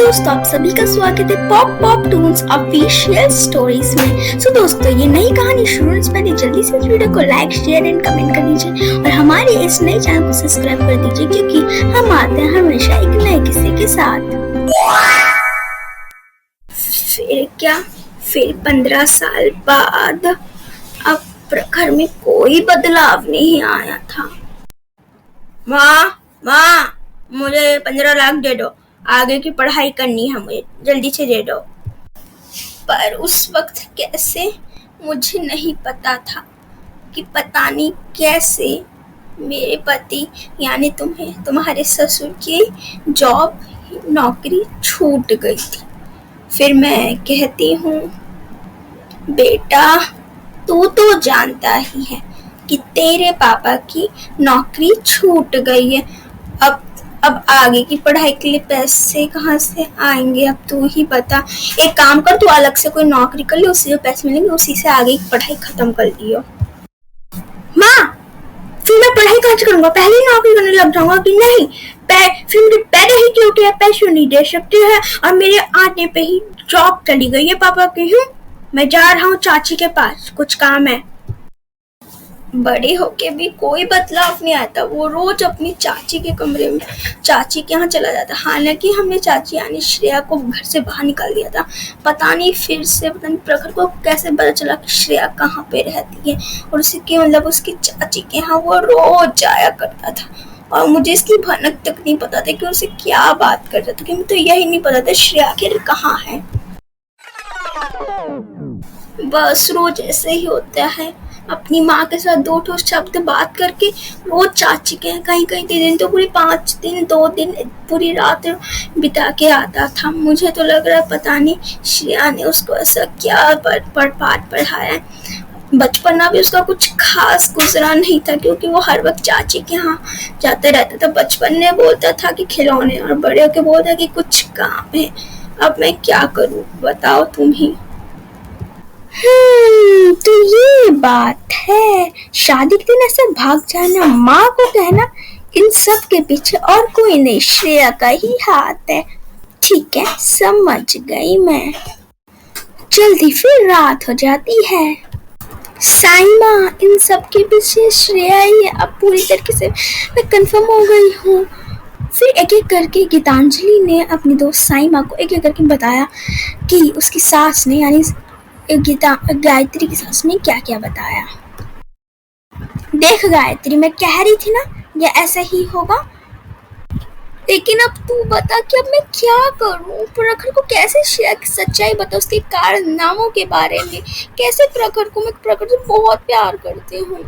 दोस्तों, आप सभी का स्वागत है pop pop Toons official stories में। सो दोस्तों, ये नई कहानी शुरू से पहले जल्दी से इस वीडियो को लाइक, शेयर एंड कमेंट कर दीजिए और हमारे इस नए चैनल को सब्सक्राइब कर दीजिए, क्योंकि हम आते हैं हमेशा एक नए किस्से के साथ। फिर 15 साल बाद अब प्रखर में कोई बदलाव नहीं आया था। माँ, मुझे 15 लाख दे दो, आगे की पढ़ाई करनी है, मुझे जल्दी से दे दो। पर उस वक्त कैसे मुझे नहीं पता था कि पता नहीं कैसे मेरे पति यानी तुम्हारे ससुर की नौकरी छूट गई थी। फिर मैं कहती हूँ, बेटा तू तो जानता ही है कि तेरे पापा की नौकरी छूट गई है। अब आगे की पढ़ाई के लिए पैसे कहाँ से आएंगे, अब तू ही बता। एक काम कर, तू अलग से कोई नौकरी कर ले, उससे जो पैसे मिलेंगे उसी से आगे की पढ़ाई खत्म कर लियो। माँ, फिर मैं पढ़ाई कहाँ से करूँगा? पहले ही नौकरी करने लग जाऊंगा कि नहीं? फिर मेरे पैर ही टूटे हैं, पैसे नहीं दे सकते हैं और मेरे आने पे ही जॉब चली गई है पापा की। मैं जा रहा हूँ चाची के पास, कुछ काम है। बड़े होके भी कोई बदलाव नहीं आता। वो रोज अपनी चाची के कमरे में चाची के यहाँ चला जाता। हालांकि हमने चाची यानी श्रेया को घर से बाहर निकाल दिया था। पता नहीं प्रखर को कैसे पता चला कि श्रेया कहाँ पे रहती है और उसकी चाची के यहाँ वो रोज जाया करता था और मुझे इसकी भनक तक नहीं पता था कि उसे क्या बात करता था, कि मुझे तो यही नहीं पता था श्रेया आखिर कहाँ है। बस रोज ऐसे ही होता है। अपनी माँ के साथ 2 शब्द बात करके रोज चाची के कहीं दिन तो पूरी 5 दिन 2 दिन पूरी रात बिता के आता था। मुझे तो लग रहा पता नहीं श्रेया ने उसको ऐसा क्या पाठ पढ़ाया है। बचपना भी उसका कुछ खास गुजरा नहीं था, क्योंकि वो हर वक्त चाची के यहाँ जाता रहता था। बचपन में बोलता था कि खिलौने और बड़े होके बोलता कि कुछ काम है। अब मैं क्या करूँ, बताओ तुम ही। तो ये बात है। शादी के दिन ऐसे भाग जाना, माँ को कहना, इन सब के पीछे और कोई नहीं, श्रेया का ही हाथ है। ठीक है, समझ गई मैं। जल्दी फिर रात हो जाती है। साइमा, इन सब के पीछे श्रेया ही है। अब पूरी तरीके से मैं कंफर्म हो गई हूँ। फिर एक एक करके गीतांजलि ने अपनी दोस्त साइमा को एक एक करके बताया कि उसकी सास ने यानी गायत्री की सास ने क्या क्या बताया। देख गायत्री, मैं कह रही थी ना ये ऐसा ही होगा, लेकिन अब तू बता कि अब मैं क्या करूं। प्रखर को कैसे श्रेया की सच्चाई बता, उसके कारनामों के बारे में। कैसे मैं प्रखर से बहुत प्यार करती हूँ।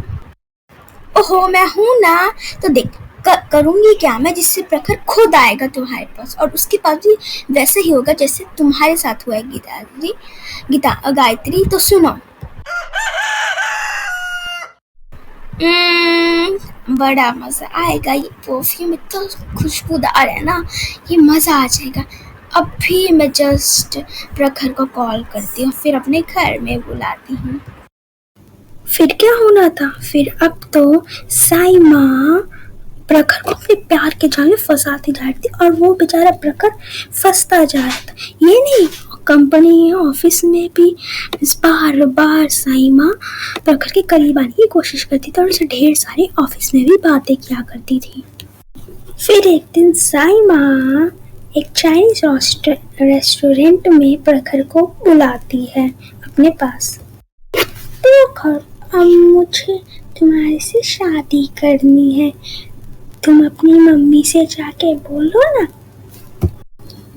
ओहो, मैं हूँ ना, तो देख करूंगी क्या मैं, जिससे प्रखर खुद आएगा तुम्हारे पास और उसके पास भी वैसे ही होगा जैसे तुम्हारे साथ हुआ है गायत्री। तो सुनो, बड़ा मजा आएगा। ये परफ्यूम इतना खुशबूदार है ना, ये मजा आ जाएगा। अब भी मैं जस्ट प्रखर को कॉल करती हूँ, फिर अपने घर में बुलाती हूँ। फिर क्या होना था? फिर अब तो साइमा प्रखर को अपने प्यार के जाल में फंसाती जा रही थी और वो बेचारा प्रखर फंसता जा रहा था। ये नहीं, कंपनी ऑफिस में भी बार बार साइमा प्रखर के करीब आने की कोशिश करती थी और उसे ढेर सारी ऑफिस में भी बातें किया करती थी। फिर एक दिन साइमा एक चाइनीज रेस्टोरेंट में प्रखर को बुलाती है अपने पास। प्रखर, अब मुझे तुम्हारे से शादी करनी है, तुम अपनी मम्मी से जाके बोलो ना।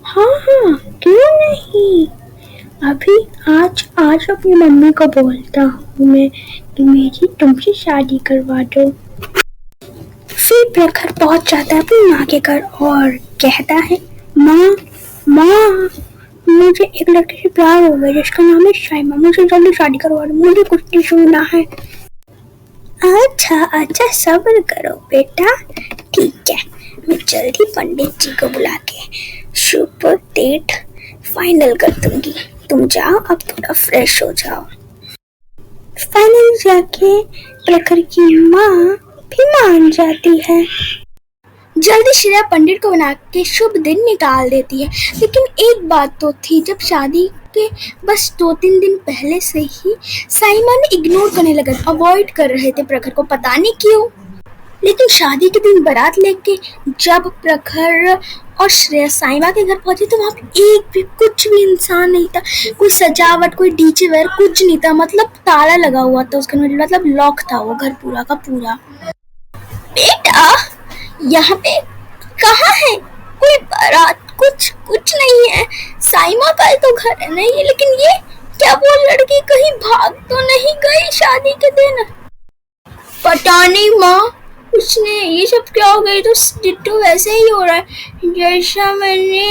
हाँ, क्यों नहीं। अभी आज अपनी मम्मी को बोलता हूँ मैं कि मेरी तुमसे शादी करवा दो। फिर प्रखर पहुँच जाता है अपनी माँ के घर और कहता है, माँ, मुझे एक लड़के से प्यार हो गया जिसका नाम है साइमा, मुझे जल्दी शादी करवा दो, मुझे कुछ नहीं सुनना है। अच्छा, सब्र करो बेटा, ठीक है, मैं जल्दी पंडित जी को बुला के शुभ डेट फाइनल कर दूंगी। तुम जाओ, अब थोड़ा फ्रेश हो जाओ। फाइनल जाके प्रखर की माँ भी मान जाती है। जल्दी श्रेया पंडित को बना के शुभ दिन निकाल देती है। लेकिन एक बात तो थी, जब शादी के बस 2-3 दिन पहले से ही साइमा ने इग्नोर करने लगा, अवॉइड कर रहे थे प्रखर को, पता नहीं क्यों। लेकिन शादी के दिन बारात लेके जब प्रखर और श्रेया साइमा के घर पहुंचे तो वहां पे एक भी कुछ भी इंसान नहीं था, कोई सजावट, कोई डीजे वेयर, कुछ नहीं था। मतलब ताला लगा हुआ था उसके, मतलब लॉक था वो घर पूरा का पूरा। बेटा यहाँ पे कहाँ है? कोई बारात कुछ कुछ नहीं है। साइमा का तो घर नहीं है, लेकिन ये क्या वो लड़की कहीं भाग तो नहीं गई शादी के दिन? पता नहीं माँ, उसने ये सब क्या हो गई, तो डिट्टो वैसे ही हो रहा है जैसा मैंने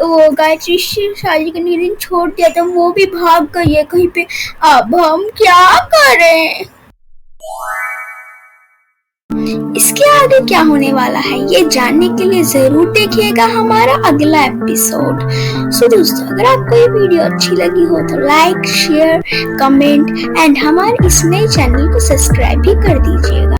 वो गायत्री से शादी करने के दिन छोड़ दिया था, वो भी भाग गई है कहीं पे। अब हम क्या करें? इसके आगे क्या होने वाला है ये जानने के लिए जरूर देखिएगा हमारा अगला एपिसोड। सो दोस्तों, अगर आपको ये वीडियो अच्छी लगी हो तो लाइक, शेयर, कमेंट एंड हमारे इस नए चैनल को सब्सक्राइब भी कर दीजिएगा।